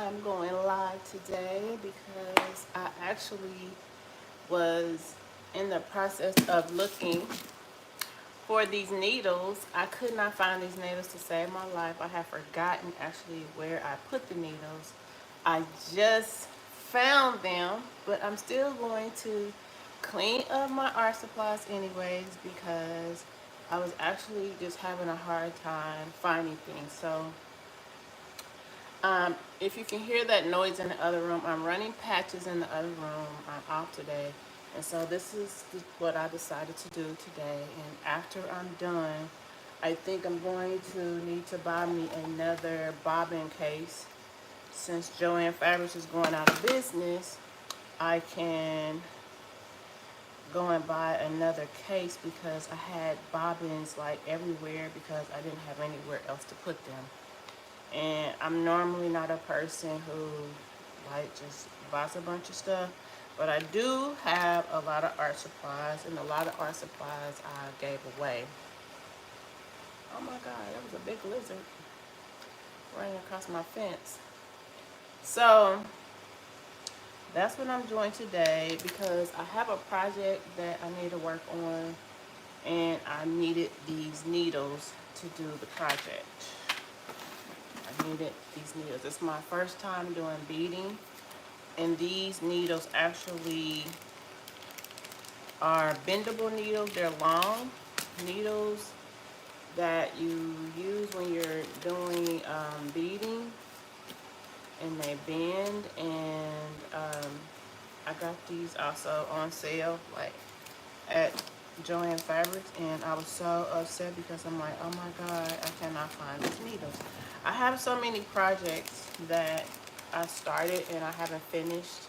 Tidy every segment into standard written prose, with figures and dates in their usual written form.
I'm going live today because I actually was in the process of looking for these needles. I could not find these needles to save my life. I have forgotten actually where I put the needles. I just found them, but I'm still going to clean up my art supplies anyways because I was actually just having a hard time finding things. So if you can hear that noise in the other room, I'm running patches in the other room. I'm off today. And so this is what I decided to do today. And after I'm done, I think I'm going to need to buy me another bobbin case. Since Joanne Fabrics is going out of business, I can go and buy another case because I had bobbins like everywhere because I didn't have anywhere else to put them. And I'm normally not a person who like just buys a bunch of stuff, but I do have a lot of art supplies, and a lot of art supplies I gave away. Oh my god, that was a big lizard running across my fence. So that's what I'm doing today because I have a project that I need to work on, and I needed these needles to do the project. I needed these needles. It's my first time doing beading, and these needles actually are bendable needles. They're long needles that you use when you're doing beading, and they bend. And I got these also on sale, like at Joanne Fabrics, and I was so upset because I'm like, oh my god, I cannot find these needles. I have so many projects that I started and I haven't finished,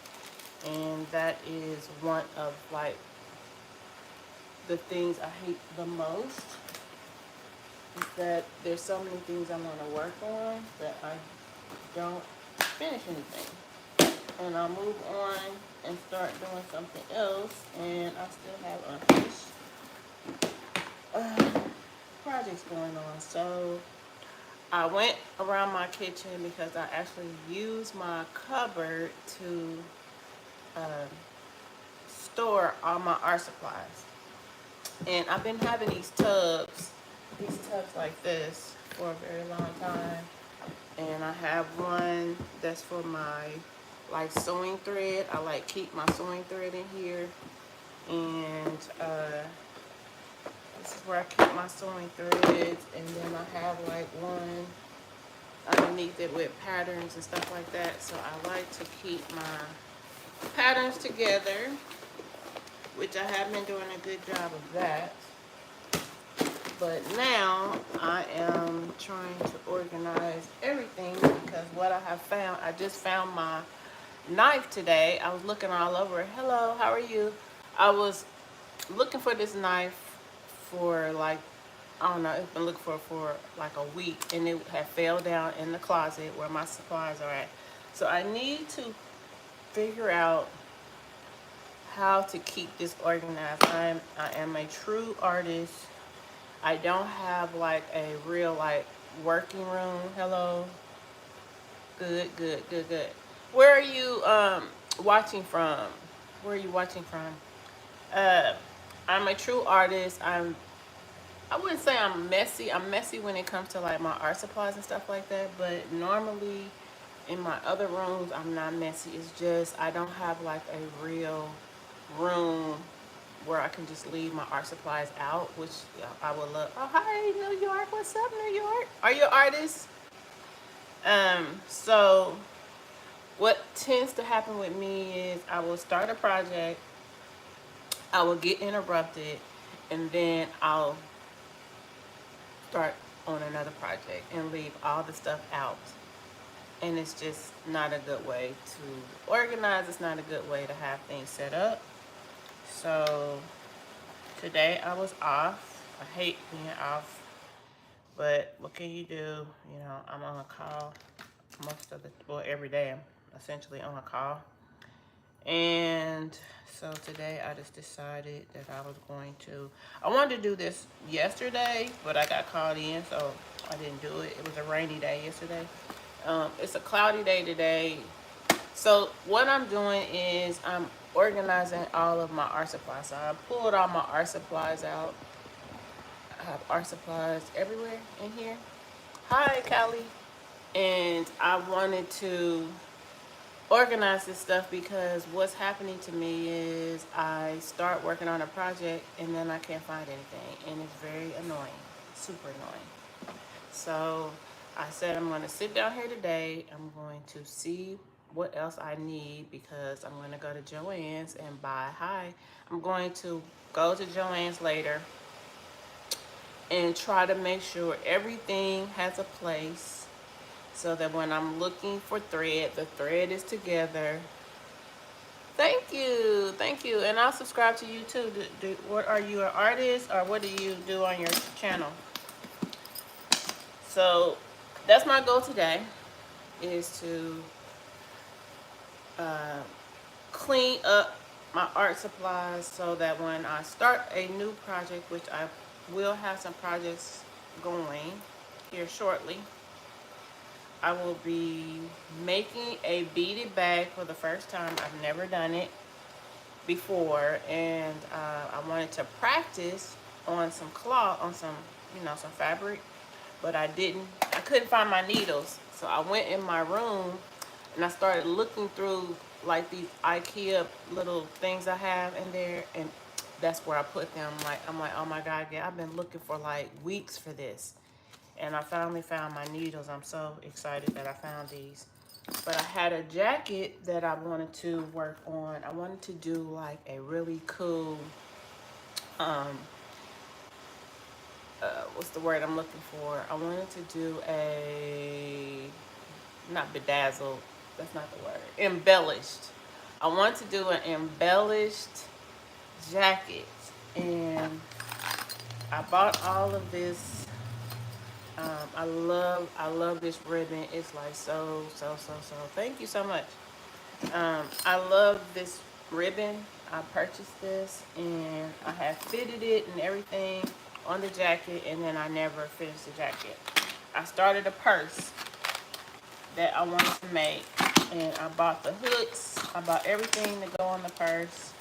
and that is one of like the things I hate the most, is that there's so many things I want to work on that I don't finish anything, and I'll move on and start doing something else, and I still have unfinished projects going on. So I went around my kitchen because I actually use my cupboard to store all my art supplies. And I've been having these tubs like this for a very long time. And I have one that's for my like sewing thread. I like keep my sewing thread in here. And this is where I keep my sewing threads. And then I have like one underneath it with patterns and stuff like that. So I like to keep my patterns together, which I have been doing a good job of that. But now I am trying to organize everything because what I have found, I just found my knife today. I was looking all over. Hello, how are you? I was looking for this knife for like, I don't know, it's been looking for like a week, and it had fell down in the closet where my supplies are at. So I need to figure out how to keep this organized. I am a true artist. I don't have like a real like working room. Hello. Good, good, good, good. Where are you watching from? Where are you watching from? Uh I'm a true artist. I wouldn't say I'm messy. I'm messy when it comes to like my art supplies and stuff like that, but normally in my other rooms I'm not messy. It's just I don't have like a real room where I can just leave my art supplies out, which I would love. Oh, hi, New York. What's up, New York? Are you an artist? So what tends to happen with me is I will start a project, I will get interrupted, and then I'll start on another project and leave all the stuff out. And it's just not a good way to organize. It's not a good way to have things set up. So today I was off. I hate being off, but what can you do? You know, I'm on a call most of the, well, every day I'm essentially on a call. And so today I just decided that I was going to, I wanted to do this yesterday, but I got called in, so I didn't do it. It was a rainy day yesterday. It's a cloudy day today. So what I'm doing is I'm organizing all of my art supplies. So I pulled all my art supplies out. I have art supplies everywhere in here. Hi, Callie. And I wanted to organize this stuff because what's happening to me is I start working on a project and then I can't find anything. And it's very annoying, super annoying. So I said I'm going to sit down here today. I'm going to see what else I need because I'm going to go to Joann's and buy. Hi. I'm going to go to Joann's later and try to make sure everything has a place so that when I'm looking for thread, the thread is together. Thank you. Thank you. And I'll subscribe to you too. What are you, an artist, or what do you do on your channel? So that's my goal today, is to uh, clean up my art supplies so that when I start a new project, which I will have some projects going here shortly, I will be making a beaded bag for the first time. I've never done it before, and I wanted to practice on some cloth, on some, some fabric, but I couldn't find my needles. So I went in my room and I started looking through like these IKEA little things I have in there, and that's where I put them. Like, I'm like, oh my God, yeah, I've been looking for like weeks for this. And I finally found my needles. I'm so excited that I found these. But I had a jacket that I wanted to work on. I wanted to do like a really cool, what's the word I'm looking for? I wanted to do not bedazzled, that's not the word, embellished. I want to do an embellished jacket. And I bought all of this. I love this ribbon. It's like so. Thank you so much. I love this ribbon. I purchased this and I have fitted it and everything on the jacket, and then I never finished the jacket. I started a purse that I wanted to make, and I bought the hooks. I bought everything to go on the purse,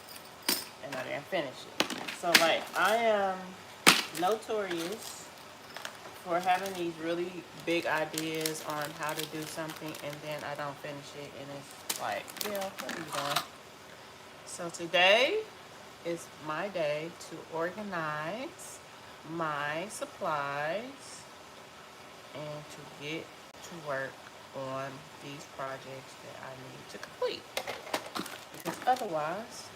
and I didn't finish it. So like, I am notorious for having these really big ideas on how to do something, and then I don't finish it, and it's like, yeah, what are you doing? So today is my day to organize my supplies and to get to work on these projects that I need to complete. Because otherwise,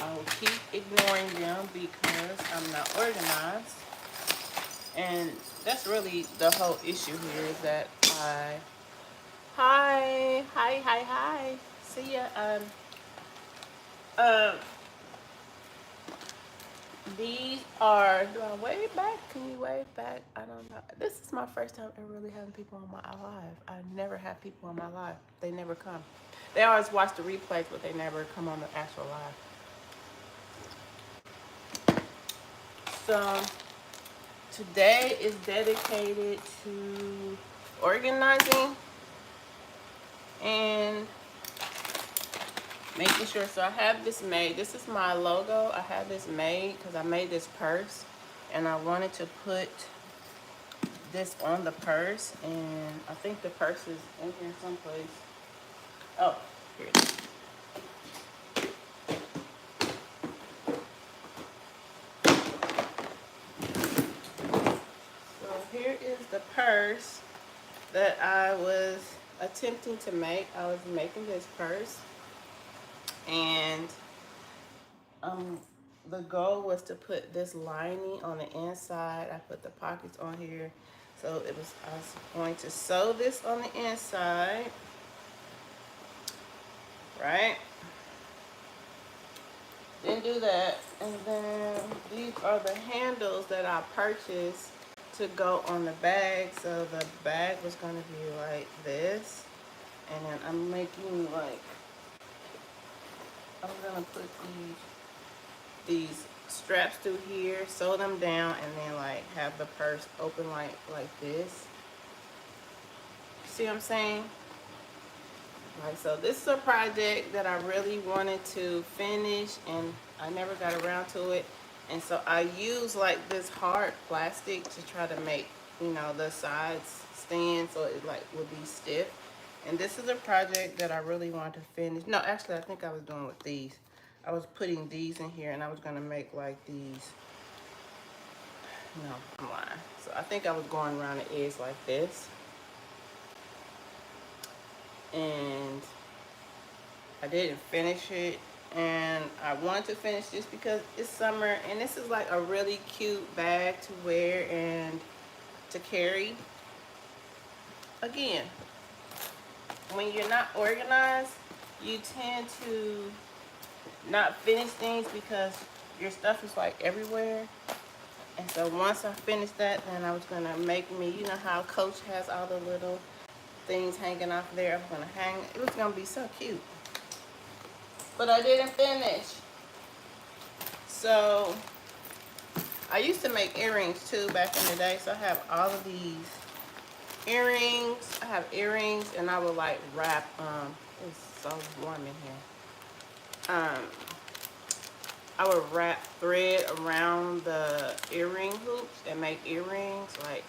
I will keep ignoring them because I'm not organized. And that's really the whole issue here, is that hi. See ya. Um, these are, do I wave back? Can you wave back? I don't know. This is my first time ever really having people on my live. I never have people on my live. They never come. They always watch the replays, but they never come on the actual live. So today is dedicated to organizing and making sure. So I have this made. This is my logo. I have this made because I made this purse, and I wanted to put this on the purse, and I think the purse is in here someplace. Oh, here it is. So here is the purse that I was attempting to make. I was making this purse, and the goal was to put this lining on the inside. I put the pockets on here. So I was going to sew this on the inside, right? Then do that. And then these are the handles that I purchased to go on the bag. So the bag was going to be like this. And then I'm making like, I'm going to put these straps through here, sew them down, and then like have the purse open like this. see what I'm saying? Like, so this is a project that I really wanted to finish and I never got around to it. And so I use like this hard plastic to try to make, you know, the sides stand so it like would be stiff. And this is a project that I really wanted to finish. No, actually I think I was doing with these. I was putting these in here and I was gonna make like these. No, I'm lying. So I think I was going around the edge like this. And I didn't finish it, and I wanted to finish this because it's summer and this is like a really cute bag to wear and to carry. Again, when you're not organized, you tend to not finish things because your stuff is like everywhere. And so once I finished that, then I was gonna make me, you know how Coach has all the little things hanging off there. I was gonna hang, it was gonna be so cute. But I didn't finish. So I used to make earrings too back in the day. So I have all of these earrings. I have earrings and I would like wrap, it's so warm in here. I would wrap thread around the earring hoops and make earrings. Like,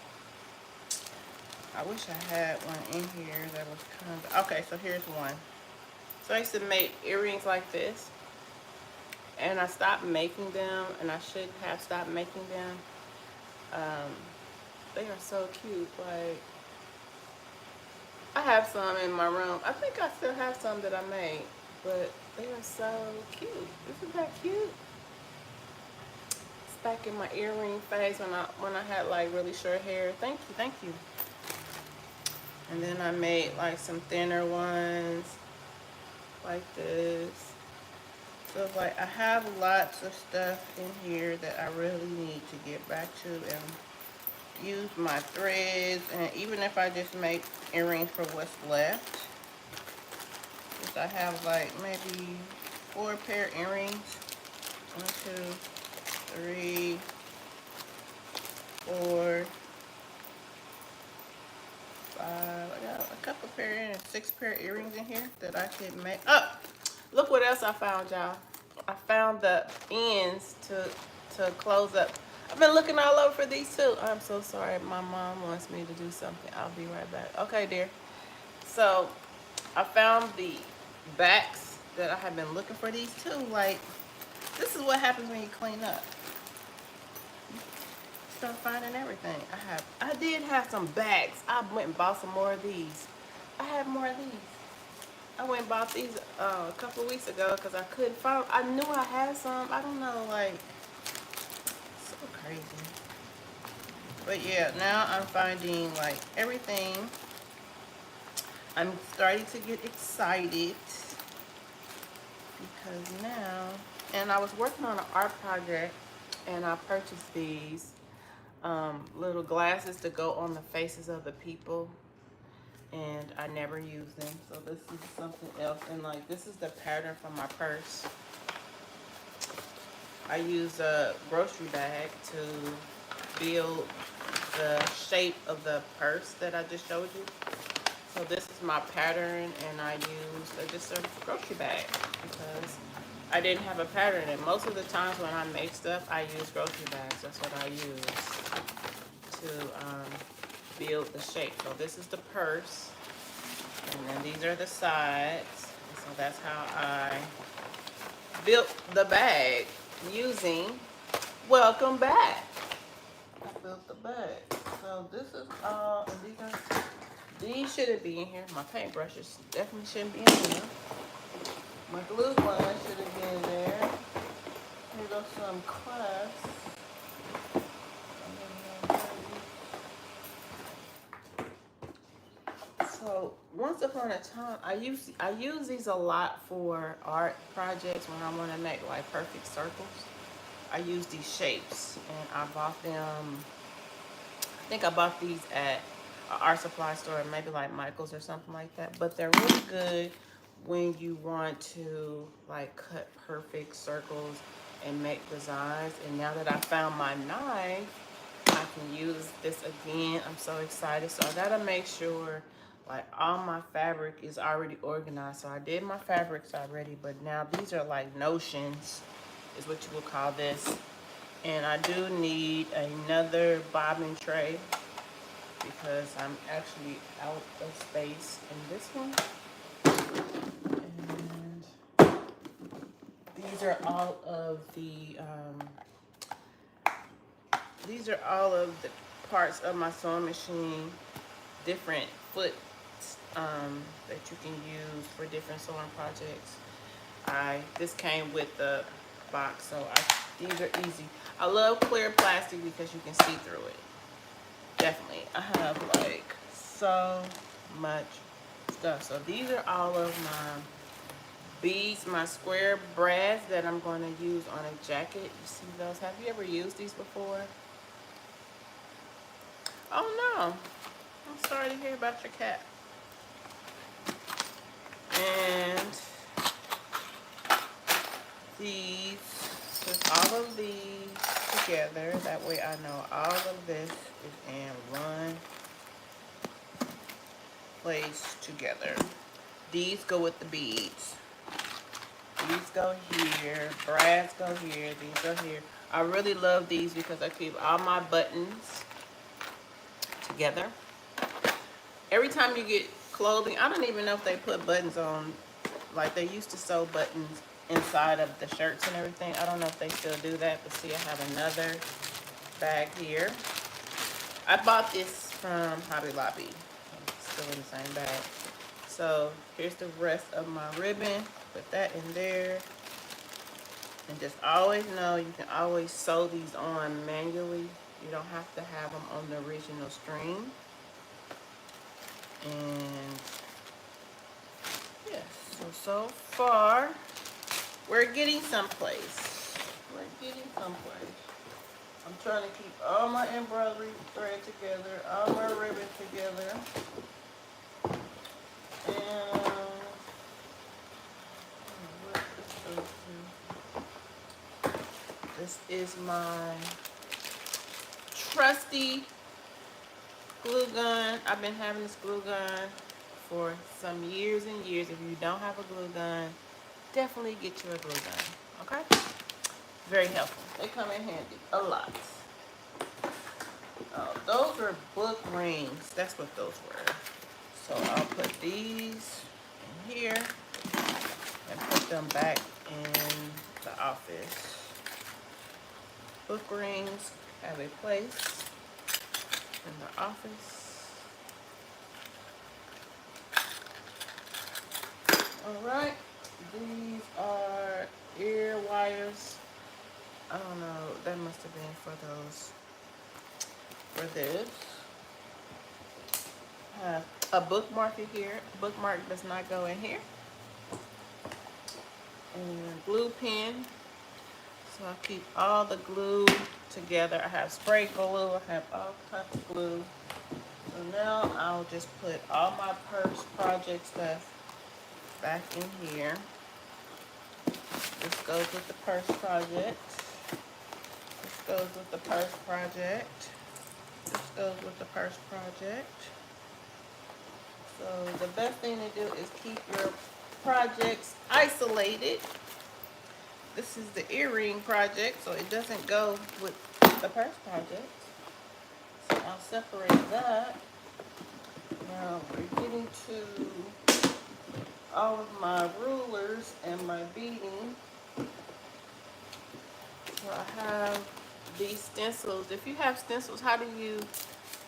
I wish I had one in here that was kind of, okay, so here's one. So I used to make earrings like this, and I stopped making them, and I shouldn't have stopped making them. They are so cute. Like, I have some in my room. I think I still have some that I made, but they are so cute. Isn't that cute? It's back in my earring phase when I had like really short hair. Thank you, thank you. And then I made like some thinner ones like this. So like I have lots of stuff in here that I really need to get back to and use my threads. And even if I just make earrings for what's left, which I have like maybe 4 pair of earrings. 1, 2, 3, 4, 5. I got a couple pair and 6 pair of earrings in here that I could make. Oh, look what else I found, y'all. I found the ends to close up. I've been looking all over for these too. I'm so sorry. My mom wants me to do something. I'll be right back. Okay, dear. So I found the backs that I have been looking for these too. Like, this is what happens when you clean up. Start finding everything. I did have some bags. I went and bought some more of these. I have more of these. I went and bought these a couple of weeks ago because I couldn't find. I knew I had some. I don't know, like, so crazy. But yeah, now I'm finding like everything. I'm starting to get excited because now, and I was working on an art project and I purchased these little glasses to go on the faces of the people, and I never use them. So this is something else, and like this is the pattern for my purse. I use a grocery bag to build the shape of the purse that I just showed you. So this is my pattern, and I used just a grocery bag because I didn't have a pattern. And most of the times when I make stuff, I use grocery bags. That's what I use to build the shape. So this is the purse, and then these are the sides. So that's how I built the bag using Welcome Back. I built the bag. So this is all, and these shouldn't be in here. My paintbrushes definitely shouldn't be in here. My glue gun should have been there. Here goes some clasps. So once upon a time, I use these a lot for art projects when I want to make like perfect circles. I use these shapes, and I bought them. I think I bought these at an art supply store, maybe like Michael's or something like that. But they're really good when you want to like cut perfect circles and make designs. And now that I found my knife, I can use this again. I'm so excited. So I gotta make sure like all my fabric is already organized. So I did my fabrics already, but now these are like notions, is what you would call this. And I do need another bobbin tray because I'm actually out of space in this one. And these are all of the parts of my sewing machine, different foot that you can use for different sewing projects. This came with the box, so these are easy. I love clear plastic because you can see through it. Definitely. I have like so much stuff. So these are all of my beads, my square brass that I'm going to use on a jacket. You see those? Have you ever used these before? Oh no. I'm sorry to hear about your cat. And these, put all of these together. That way I know all of this is in one place together. These go with the beads. These go here. Brass go here. These go here. I really love these because I keep all my buttons together. Every time you get clothing, I don't even know if they put buttons on, like they used to sew buttons inside of the shirts and everything. I don't know if they still do that, but see, I have another bag here. I bought this from Hobby Lobby. It's still in the same bag. So here's the rest of my ribbon. Put that in there. And just always know you can always sew these on manually. You don't have to have them on the original string. And yes, so far we're getting someplace. We're getting someplace. I'm trying to keep all my embroidery thread together, all my ribbon together. And this is my trusty glue gun. I've been having this glue gun for some years and years. If you don't have a glue gun, definitely get you a glue gun, okay? Very helpful. They come in handy a lot. Oh, those are book rings. That's what those were. So I'll put these in here and put them back in the office. Book rings have a place in the office. All right, these are ear wires. I don't know, that must have been for those, for this. I have a bookmark here. Bookmark does not go in here. And glue pen. So I keep all the glue together. I have spray glue, I have all types of glue. So now I'll just put all my purse project stuff back in here. This goes with the purse project. This goes with the purse project. This goes with the purse project. So the best thing to do is keep your projects isolated. This is the earring project, so it doesn't go with the purse project. So I'll separate that. Now we're getting to all of my rulers and my beading. So I have these stencils. If you have stencils, how do you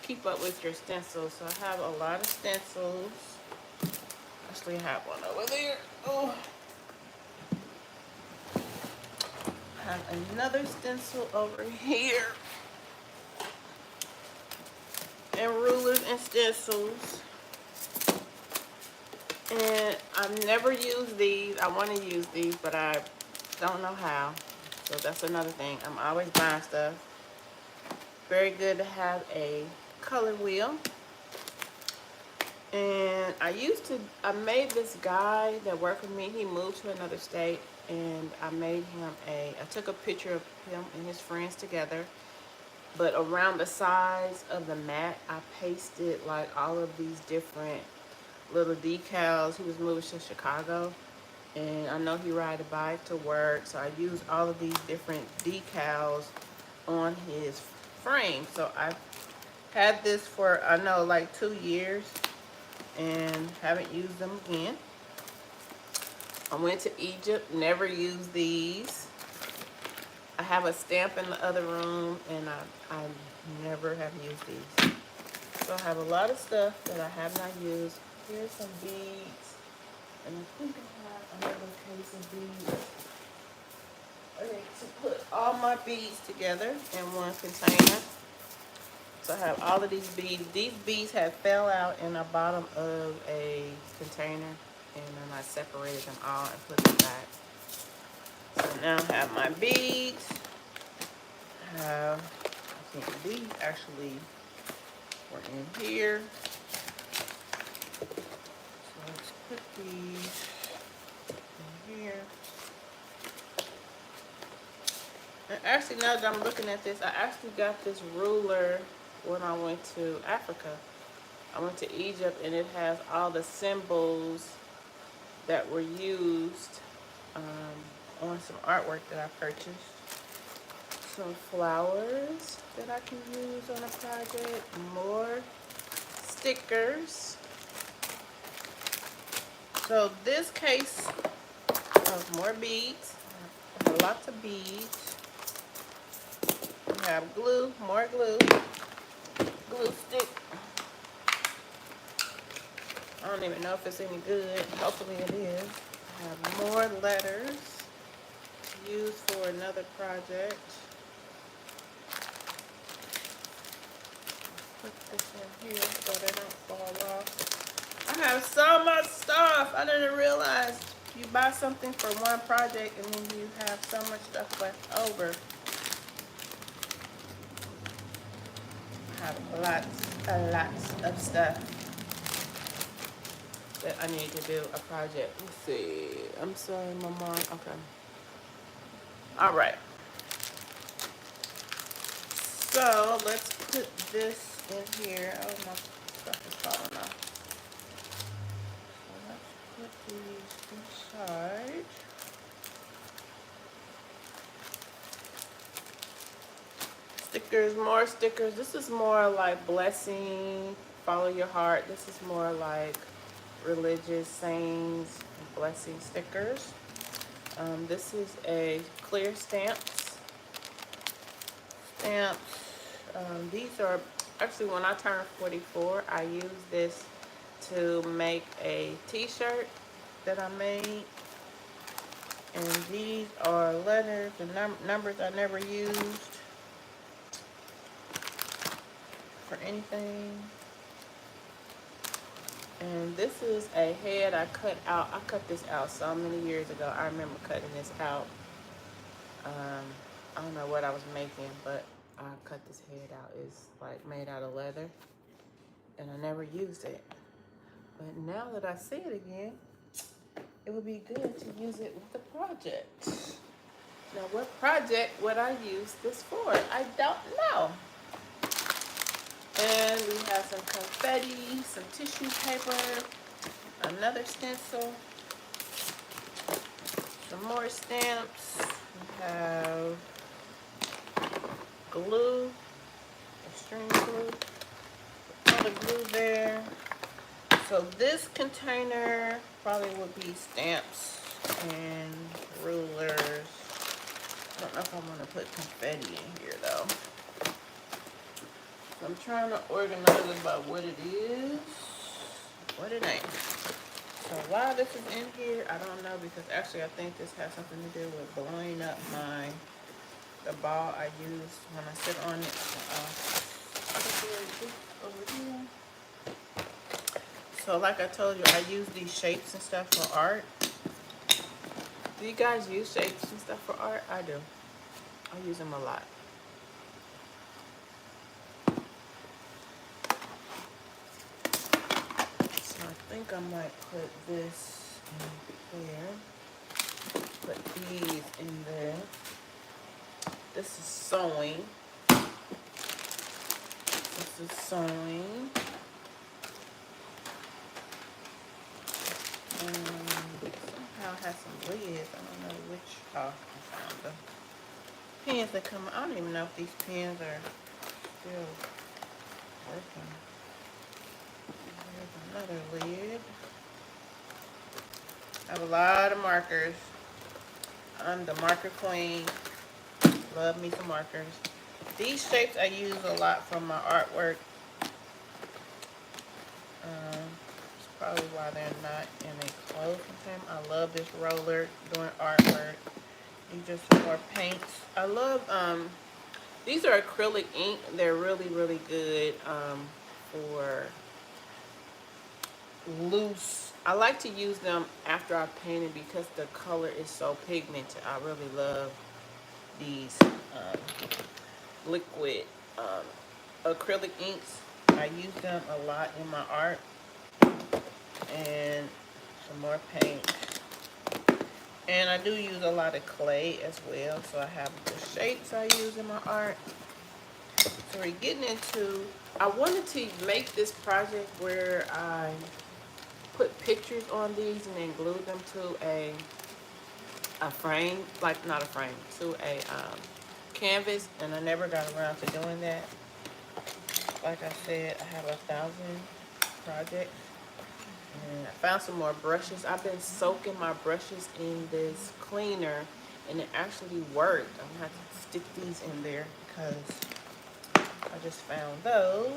keep up with your stencils? So I have a lot of stencils. Actually, I have one over there. Oh. I have another stencil over here. And rulers and stencils. And I've never used these. I want to use these, but I don't know how. So that's another thing. I'm always buying stuff. Very good to have a color wheel. And I made this guy that worked with me. He moved to another state, and I made him I took a picture of him and his friends together. But around the sides of the mat, I pasted like all of these different little decals. He was moving to Chicago, and I know he ride a bike to work, so I used all of these different decals on his frame. So I had this for, I know, like 2 years and haven't used them again. I went to Egypt, never used these. I have a stamp in the other room, and I never have used these. So I have a lot of stuff that I have not used. Here's some beads, and I think I have another case of beads. I need to put all my beads together in one container. So I have all of these beads. These beads had fell out in the bottom of a container, and then I separated them all and put them back. So now I have my beads. I think these actually were in here. So let's put these in here. And actually, now that I'm looking at this, I actually got this ruler when I went to Africa. I went to Egypt, and it has all the symbols that were used on some artwork that I purchased. Some flowers that I can use on a project. More stickers. So this case of more beads. I have lots of beads. We have glue, more glue. Glue stick. I don't even know if it's any good. Hopefully it is. I have more letters to use for another project. Put this in here so they don't fall off. I have so much stuff. I didn't realize you buy something for one project and then you have so much stuff left over. I have lots of stuff that I need to do a project. Let's see. I'm sorry, my mom. Okay. All right. So let's put this in here. Oh, my stuff is falling off. So let's put these inside. Stickers, more stickers. This is more like blessing, follow your heart. This is more like religious sayings and blessing stickers. This is a clear stamps. These are actually, when I turned 44, I used this to make a t-shirt that I made. And these are letters and numbers I never used for anything. And this is a head I cut out. I cut this out so many years ago. I remember cutting this out. I don't know what I was making, but I cut this head out. It's like made out of leather, and I never used it. But now that I see it again, it would be good to use it with the project. Now, what project would I use this for? I don't know. And we have some confetti, some tissue paper, another stencil, some more stamps. We have glue, string glue, all the glue there. So this container probably would be stamps and rulers. I don't know if I want to put confetti in here though. So I'm trying to organize it by what it is, what it ain't. So why this is in here, I don't know, because actually I think this has something to do with blowing up the ball I used when I sit on it. Over here. So like I told you, I use these shapes and stuff for art. Do you guys use shapes and stuff for art? I do. I use them a lot. So I think I might put this in here. Put these in there. This is sewing. This is sewing. has some lids. I don't know which. Oh, I found the pens that come. I don't even know if these pens are still working. There's another lid. I have a lot of markers. I'm the marker queen. Love me some markers. These shapes I use a lot from my artwork. It's probably why they're not in a closed container. I love this roller doing artwork. These are some more paints. I love, these are acrylic ink. They're really, really good for loose. I like to use them after I painted because the color is so pigmented. I really love these liquid acrylic inks. I use them a lot in my art. And some more paint. And I do use a lot of clay as well. So I have the shapes I use in my art. So we're getting into, I wanted to make this project where I put pictures on these and then glue them to a frame, like not a frame, to a canvas, and I never got around to doing that. Like I said, I have 1,000 projects. And I found some more brushes. I've been soaking my brushes in this cleaner, and it actually worked. I'm gonna have to stick these in there because I just found those.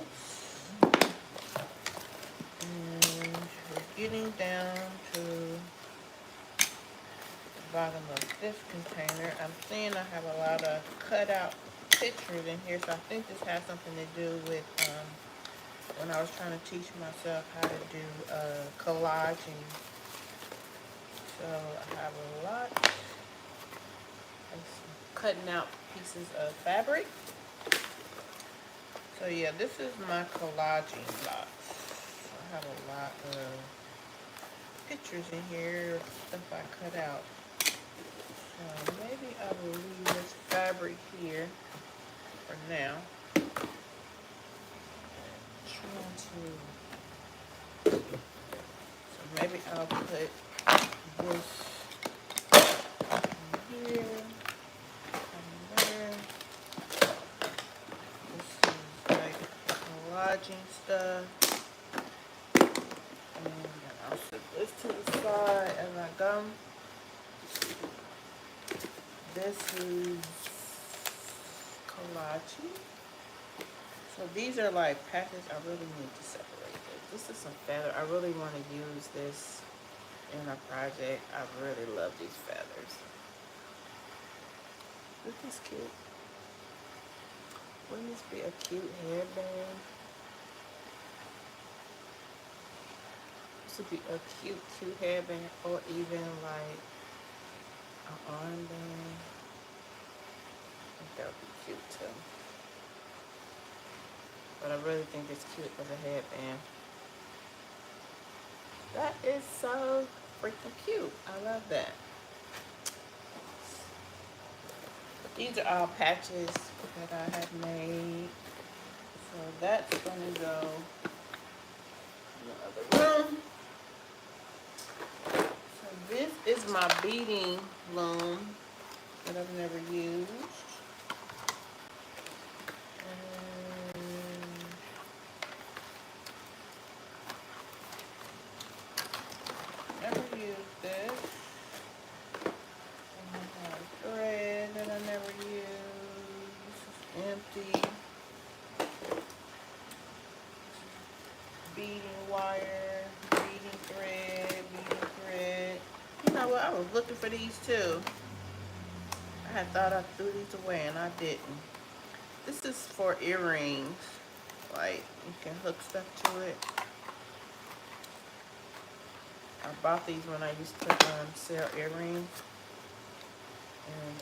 And we're getting down to the bottom of this container. I'm seeing I have a lot of cutout pictures in here, so I think this has something to do with when I was trying to teach myself how to do collaging. So I have a lot of cutting out pieces of fabric. So yeah, this is my collaging box. I have a lot of pictures in here, stuff I cut out. So maybe I will leave this fabric here for now. So maybe I'll put this here and there. This is like collaging stuff. And I'll set this to the side as I go. This is collaging. So these are like patches. I really need to separate this. This is some feather. I really want to use this in a project. I really love these feathers. This is cute. Wouldn't this be a cute headband? This would be a cute, cute headband, or even like an armband. I think that would be cute too. But I really think it's cute as a headband. That is so freaking cute. I love that. These are all patches that I have made. So that's going to go in the other room. So this is my beading loom that I've never used. Never used this. And I have thread that I never used. This is empty. Beading wire, beading thread. You know what? I was looking for these too. I had thought I threw these away and I didn't. This is for earrings. Like, you can hook stuff to it. I bought these when I used to sell earrings.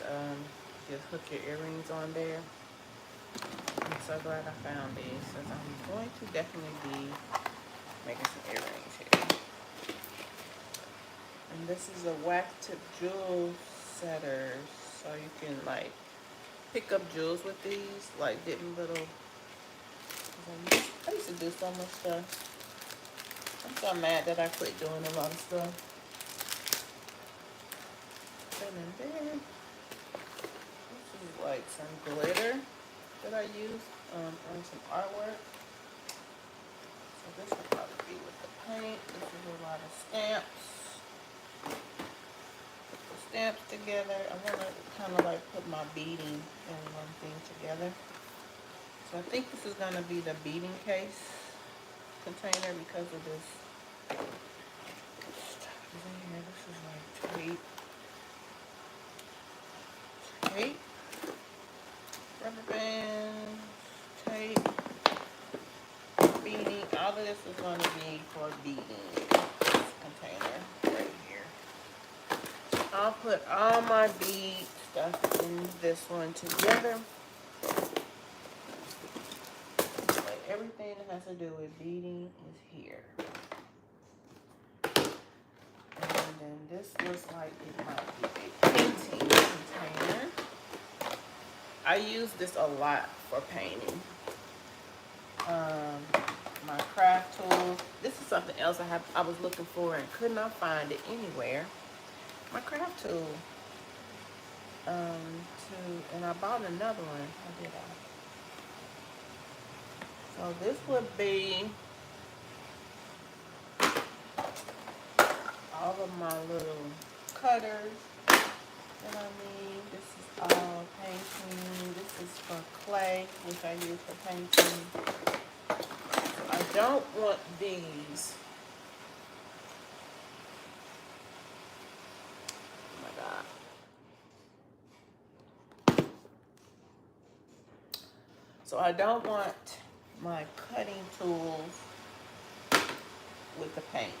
And just hook your earrings on there. I'm so glad I found these, since I'm going to definitely be making some earrings here. And this is a wax tip jewel setter, so you can like pick up jewels with these, like getting little. I used to do so much stuff. I'm so mad that I quit doing a lot of stuff. like some glitter that I use on some artwork. So this will probably be with the paint. This is a lot of stamps. Put the stamps together. I want to kind of like put my beading in one thing together. So I think this is going to be the beading case container because of this stuff in here. This is like tape, rubber bands, tape, beading. All of this is going to be for beading this container right here. I'll put all my bead stuff in this one together. Like everything that has to do with beading is here. And then this looks like it might be a painting container. I use this a lot for painting. My craft tools. This is something else I was looking for and could not find it anywhere. My craft tool. And I bought another one. How did I? So this would be all of my little cutters that I need. This is all painting. This is for clay, which I use for painting. I don't want these. Oh my God. So I don't want my cutting tools with the paint.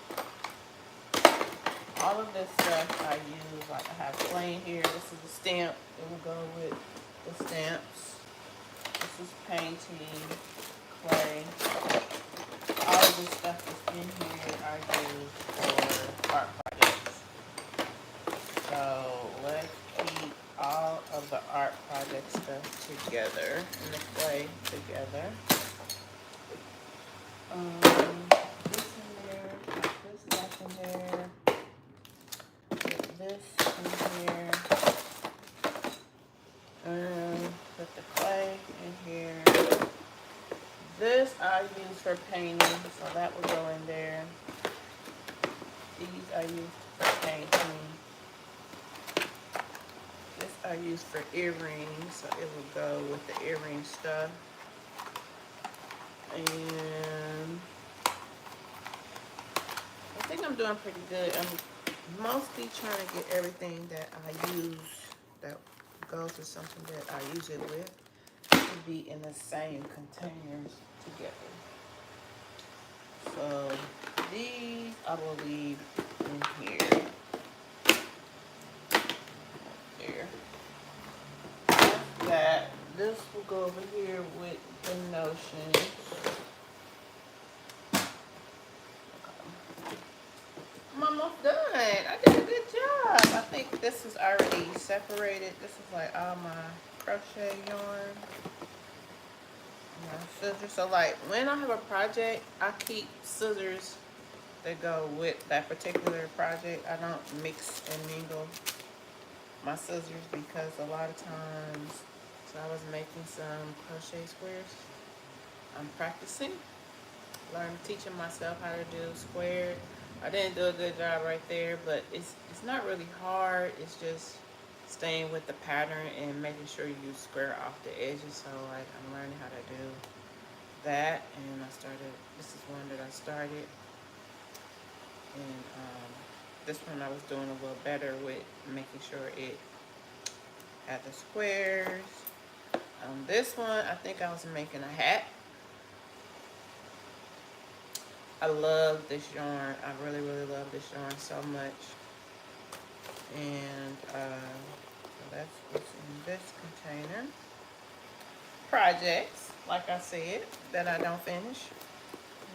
All of this stuff I use, like I have clay here. This is a stamp. It will go with the stamps. This is painting, clay. All of this stuff that's in here I use for art projects. So let's keep all of the art project stuff together and the clay together. This in there, this back in there. This in here, put the clay in here. This I use for painting, so that will go in there. These I use for painting. This I use for earrings, so it will go with the earring stuff. And I think I'm doing pretty good. I'm mostly trying to get everything that I use that goes with something that I use it with to be in the same containers together. So these I will leave in here. There. After that, this will go over here with the notions. I'm almost done. I did a good job. I think this is already separated. This is like all my crochet yarn. My scissors. So like when I have a project, I keep scissors that go with that particular project. I don't mix and mingle my scissors because a lot of times, so I was making some crochet squares. I'm practicing, teaching myself how to do squares. I didn't do a good job right there, but it's not really hard. It's just staying with the pattern and making sure you square off the edges. So like I'm learning how to do that, and this is one that I started, and this one I was doing a little better with making sure it had the squares. This one I think I was making a hat. I love this yarn. I really, really love this yarn so much. And so that's what's in this container. Projects, like I said, that I don't finish,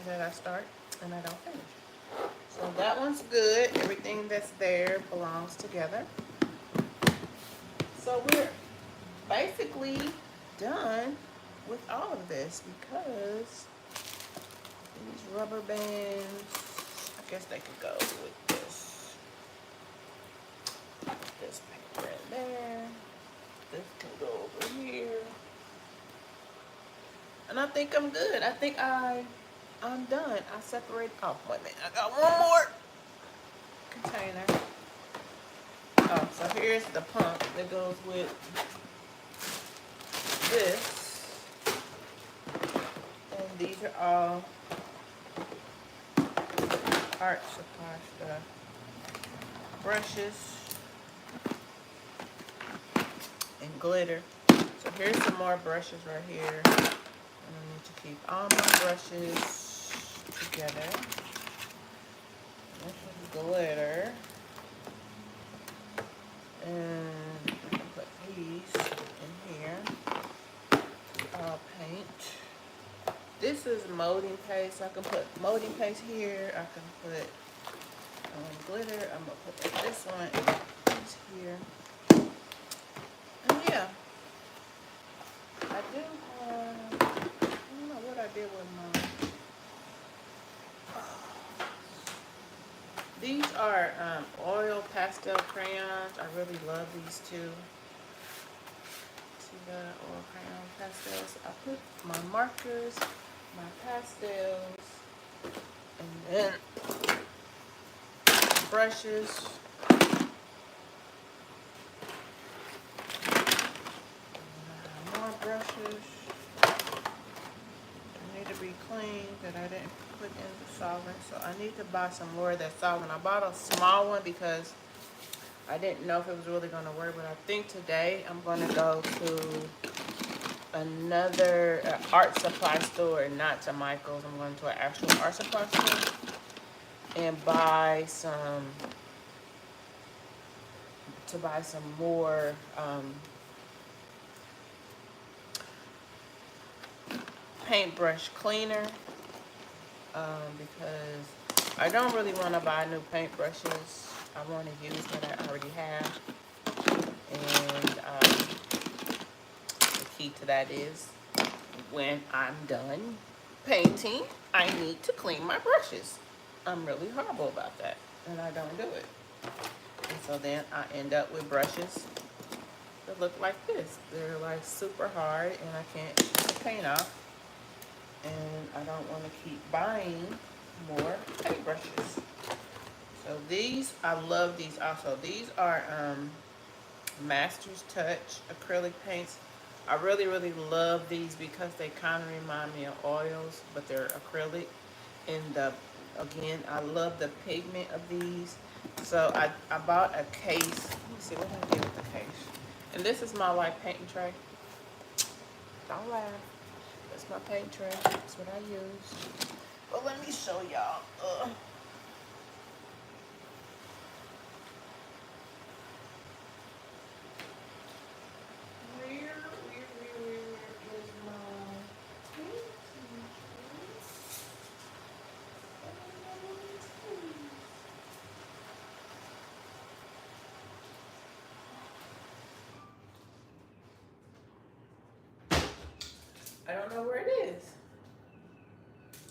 that I start and I don't finish. So that one's good. Everything that's there belongs together. So we're basically done with all of this because these rubber bands, I guess they could go with this. This paper in there. This can go over And I think I'm good. I think I'm done. I separate. Oh, wait a minute. I got one more container. Oh, so here's the pump that goes with this. And these are all art supply stuff. Brushes and glitter. So here's some more brushes right here. And I need to keep all my brushes together. This is glitter. And I can put these in here. Paint. This is molding paste. So I can put molding paste here. I can put glitter. I'm gonna put this one and this here. And yeah, I do have. I don't know what I did with mine. These are oil pastel crayons. I really love these two. See the oil crayon pastels. I put my markers, my pastels, and then brushes. More brushes. They need to be clean that I didn't put in the solvent. So I need to buy some more of that solvent. I bought a small one because I didn't know if it was really going to work. But I think today I'm going to go to another art supply store, not to Michael's. I'm going to an actual art supply store and buy some more paintbrush cleaner because I don't really want to buy new paintbrushes. I want to use what I already have, and the key to that is when I'm done painting, I need to clean my brushes. I'm really horrible about that, and I don't do it. And so then I end up with brushes that look like this. They're like super hard, and I can't get the paint off. And I don't want to keep buying more paintbrushes. So these, I love these also. These are Master's Touch acrylic paints. I really, really love these because they kind of remind me of oils, but they're acrylic. And again, I love the pigment of these. So I bought a case. Let me see what I did with the case. And this is my white painting tray. Don't laugh. That's my paint tray. That's what I use. But let me show y'all. Where is my painting tray? I don't know where it is.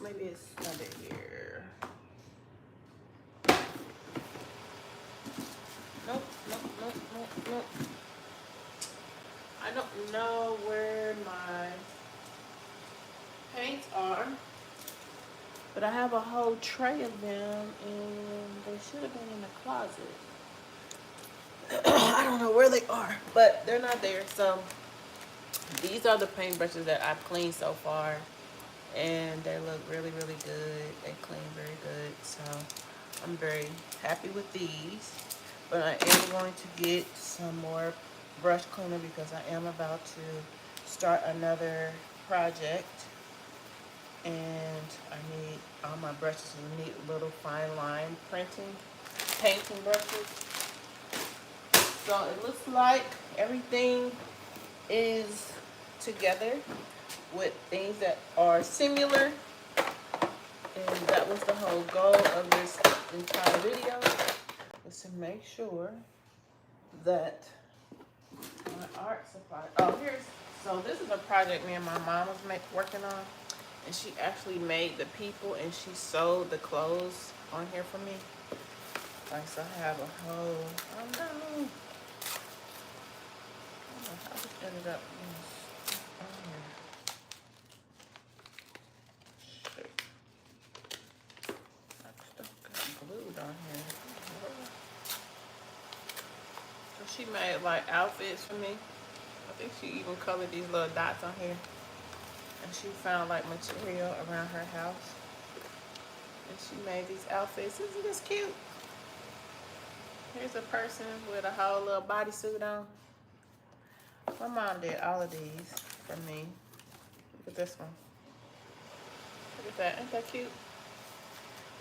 Maybe it's under here. Nope. I don't know where my paints are, but I have a whole tray of them, and they should have been in the closet. I don't know where they are, but they're not there. So these are the paintbrushes that I've cleaned so far, and they look really, really good. They clean very good, so I'm very happy with these. But I am going to get some more brush cleaner because I am about to start another project, and I need all my brushes. I need little fine line painting brushes. So it looks like everything is together with things that are similar, and that was the whole goal of this entire video, was to make sure that my art supply. So this is a project me and my mom was working on, and she actually made the people and she sewed the clothes on here for me. Like, so I have a whole, I don't know how this ended up on here. she made like outfits for me. I think she even colored these little dots on here. And she found like material around her house. And she made these outfits. Isn't this cute? Here's a person with a whole little bodysuit on. My mom did all of these for me. Look at this one. Look at that. Ain't that cute?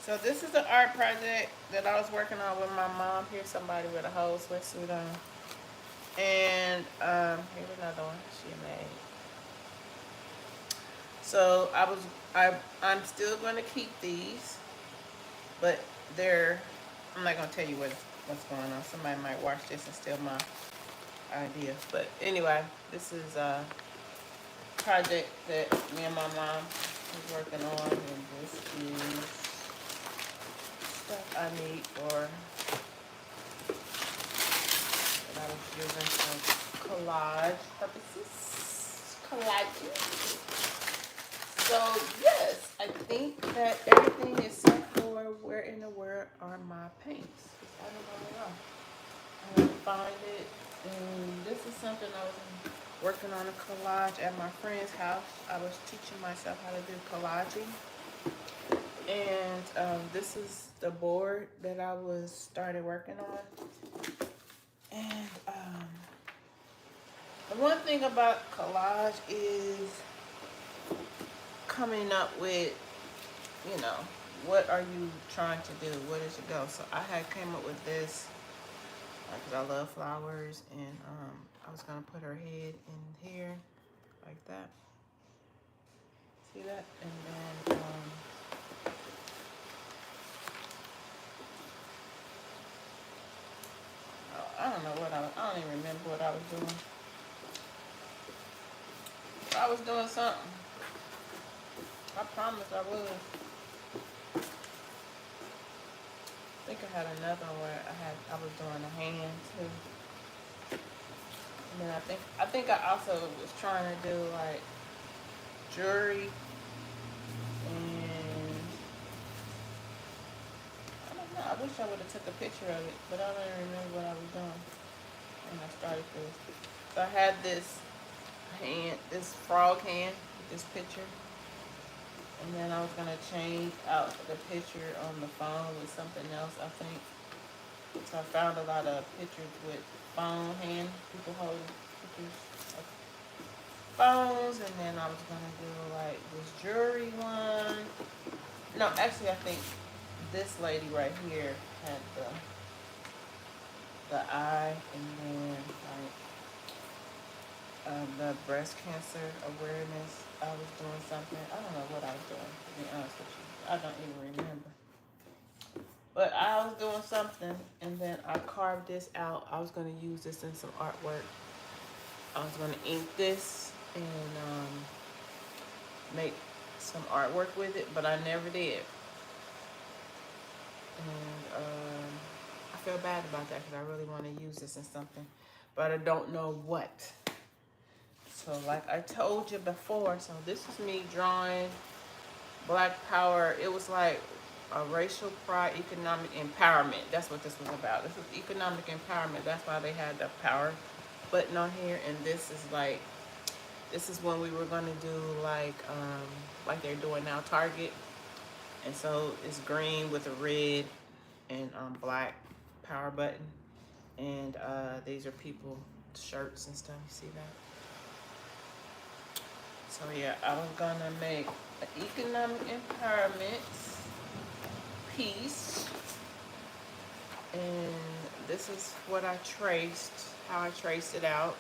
So this is the art project that I was working on with my mom. Here's somebody with a whole sweatsuit on. And here's another one she made. So I'm still going to keep these, but I'm not going to tell you what's going on. Somebody might watch this and steal my idea. But anyway, this is a project that me and my mom was working on, and this is stuff I need for that I was using for collage purposes. Collaging. So yes, I think that everything is set for where in the world are my paints. I don't know where they are. I have to find it. And this is something I was working on a collage at my friend's house. I was teaching myself how to do collaging. And this is the board that I started working on. And the one thing about collage is coming up with, what are you trying to do? Where does it go? So I had came up with this because I love flowers, and I was gonna put her head in here like that. See that? And then I don't know I don't even remember what I was doing. I was doing something. I promise I was. I think I had another one where I was doing a hand too. And then I think I also was trying to do like jewelry, and I don't know. I wish I would have took a picture of it, but I don't even remember what I was doing when I started this. So I had this frog hand with this picture. And then I was going to change out the picture on the phone with something else, I think. So I found a lot of pictures with phone hand, people holding pictures of phones. And then I was going to do like this jewelry one. No, actually I think this lady right here had the eye, and then like the breast cancer awareness. I was doing something. I don't know what I was doing, to be honest with you. I don't even remember. But I was doing something, and then I carved this out. I was going to use this in some artwork. I was going to ink this and make some artwork with it, but I never did. And I feel bad about that because I really want to use this in something, but I don't know what. So like I told you before, so this is me drawing Black Power. It was like a racial pride, economic empowerment. That's what this was about. This was economic empowerment. That's why they had the power button on here. And this is when we were going to do like they're doing now, Target. And so it's green with a red and black power button. And these are people shirts and stuff. You see that? So yeah, I was gonna make an economic empowerment piece, and this is what I traced, how I traced it out.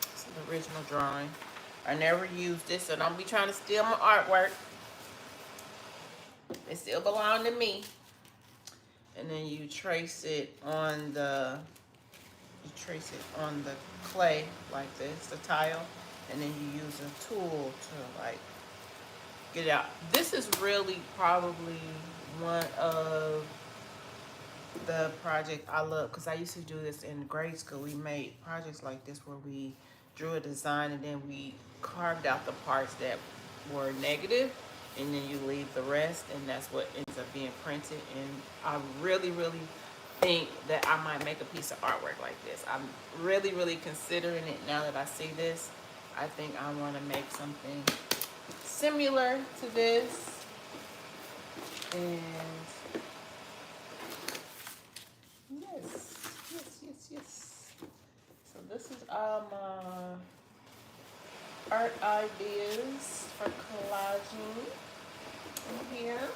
It's the original drawing. I never used this, so don't be trying to steal my artwork. It still belongs to me. And then you trace it on the clay like this, the tile. And then you use a tool to like get it out. This is really probably one of the projects I love, because I used to do this in grade school. We made projects like this where we drew a design and then we carved out the parts that were negative, and then you leave the rest, and that's what ends up being printed. And I really, really think that I might make a piece of artwork like this. I'm really, really considering it now that I see this. I think I want to make something similar to this. And yes, yes, yes, yes. So this is all my art ideas for collaging in here.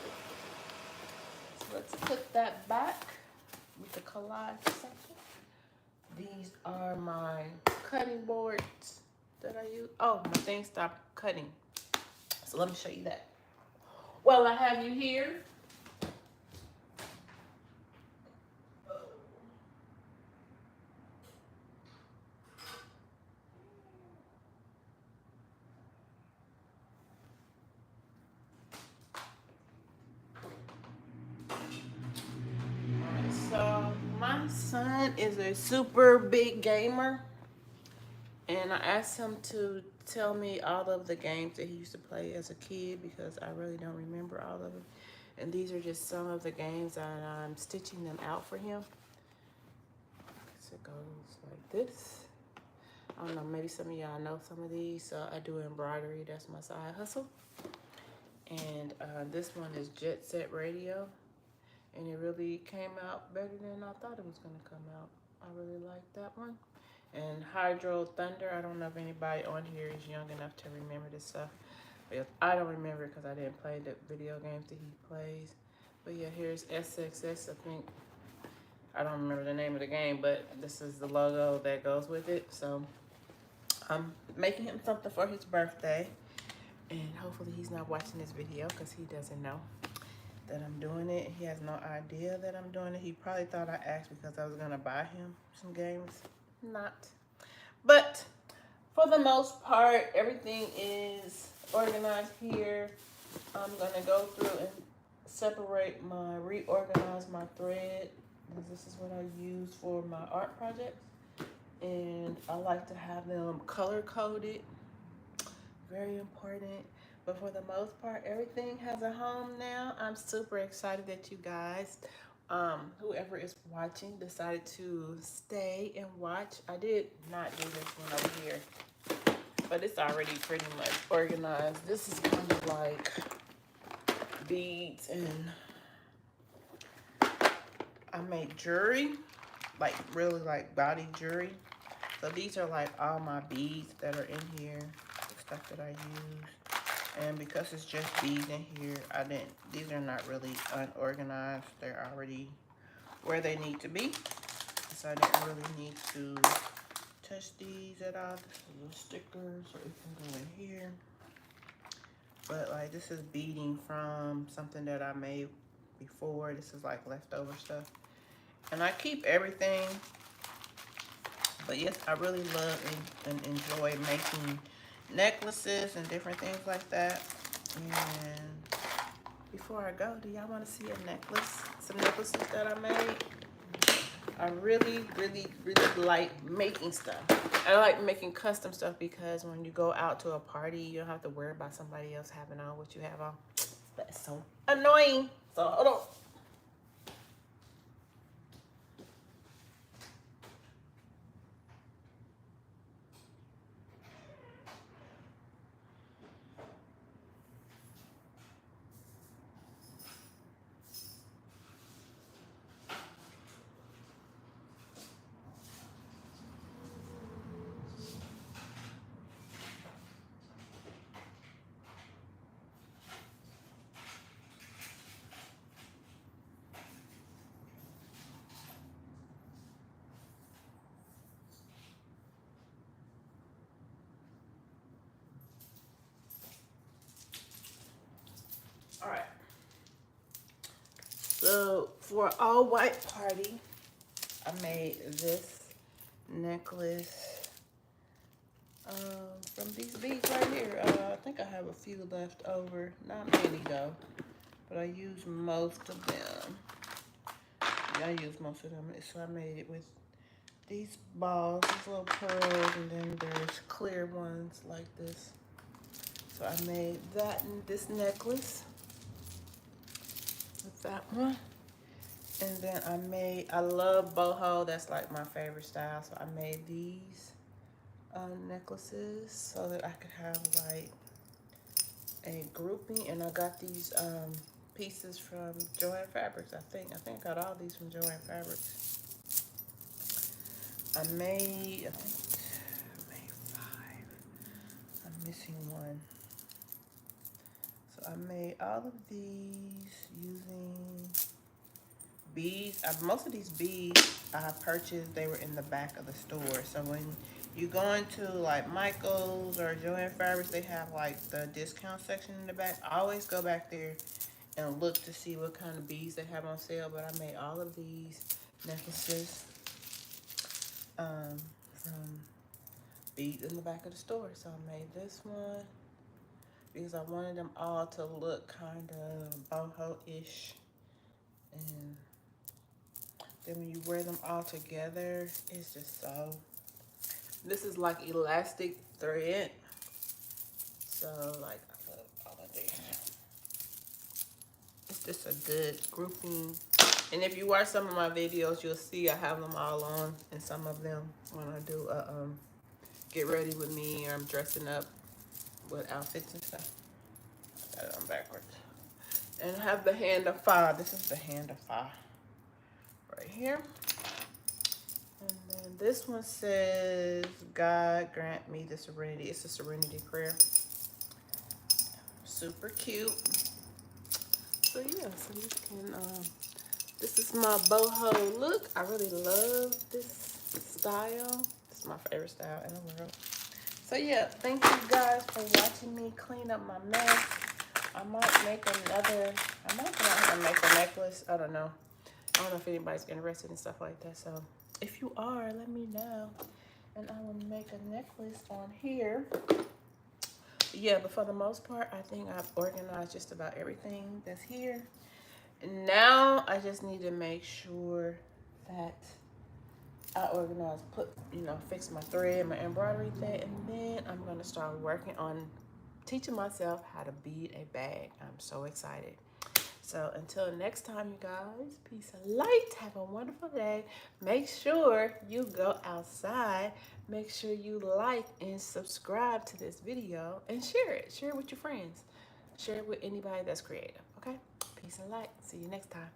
So let's put that back with the collage section. These are my cutting boards that I use. Oh, my thing stopped cutting. So let me show you that. Well, I have you here. So my son is a super big gamer, and I asked him to tell me all of the games that he used to play as a kid because I really don't remember all of them. And these are just some of the games that I'm stitching them out for him. So it goes like this. I don't know, maybe some of y'all know some of these. So I do embroidery, that's my side hustle. And this one is Jet Set Radio. And it really came out better than I thought it was gonna come out. I really like that one. And Hydro Thunder, I don't know if anybody on here is young enough to remember this stuff. But I don't remember it because I didn't play the video games that he plays. But yeah, here's SXS, I think. I don't remember the name of the game, but this is the logo that goes with it. So I'm making him something for his birthday. And hopefully he's not watching this video because he doesn't know that I'm doing it. He has no idea that I'm doing it. He probably thought I asked because I was gonna buy him some games. Not. But for the most part, everything is organized here. I'm gonna go through and reorganize my thread. This is what I use for my art projects. And I like to have them color coded. Very important. But for the most part, everything has a home now. I'm super excited that you guys, whoever is watching, decided to stay and watch. I did not do this one over here, but it's already pretty much organized. This is kind of like beads, and I made jewelry, like really like body jewelry. So these are like all my beads that are in here, the stuff that I use. And because it's just beads in here, these are not really unorganized. They're already where they need to be. So I didn't really need to touch these at all. This is a sticker, so it can go in here. But like this is beading from something that I made before. This is like leftover stuff. And I keep everything. But yes, I really love and enjoy making necklaces and different things like that. And before I go, do y'all want to see a necklace? Some necklaces that I made. I really, really, really like making stuff. I like making custom stuff because when you go out to a party, you don't have to worry about somebody else having on what you have on. That's so annoying. So hold on. All right. So for an all white party, I made this necklace from these beads right here. I think I have a few left over. Not many though, but I use most of them. Yeah, I use most of them. So I made it with these balls, these little pearls, and then there's clear ones like this. So I made that and this necklace with that one. And then I love boho. That's like my favorite style. So I made these necklaces so that I could have like a grouping. And I got these pieces from Joann Fabrics. I think I got all these from Joann Fabrics. I made 5. I'm missing one. So I made all of these using beads. Most of these beads I purchased, they were in the back of the store. So when you go into like Michael's or Joann Fabrics, they have like the discount section in the back. I always go back there and look to see what kind of beads they have on sale. But I made all of these necklaces from beads in the back of the store. So I made this one because I wanted them all to look kind of boho-ish. And then when you wear them all together, it's just so... This is like elastic thread. So like I love all of these. It's just a good grouping. And if you watch some of my videos, you'll see I have them all on in some of them when I do a get ready with me, or I'm dressing up with outfits and stuff. I got it on backwards. And I have the hand of fire. This is the hand of fire right here. And then this one says, God grant me the serenity. It's a serenity prayer. Super cute. So yeah, so you can, this is my boho look. I really love this style. This is my favorite style in the world. So yeah, thank you guys for watching me clean up my mess. I might make another, I might go out and make a necklace. I don't know. I don't know if anybody's interested in stuff like that. So if you are, let me know. And I will make a necklace on here. Yeah, but for the most part, I think I've organized just about everything that's here. And now I just need to make sure that I organize, fix my thread, my embroidery thread, and then I'm gonna start working on teaching myself how to bead a bag. I'm so excited. So until next time, you guys, peace and light. Have a wonderful day. Make sure you go outside. Make sure you like and subscribe to this video and share it. Share it with your friends. Share it with anybody that's creative, okay? Peace and light. See you next time.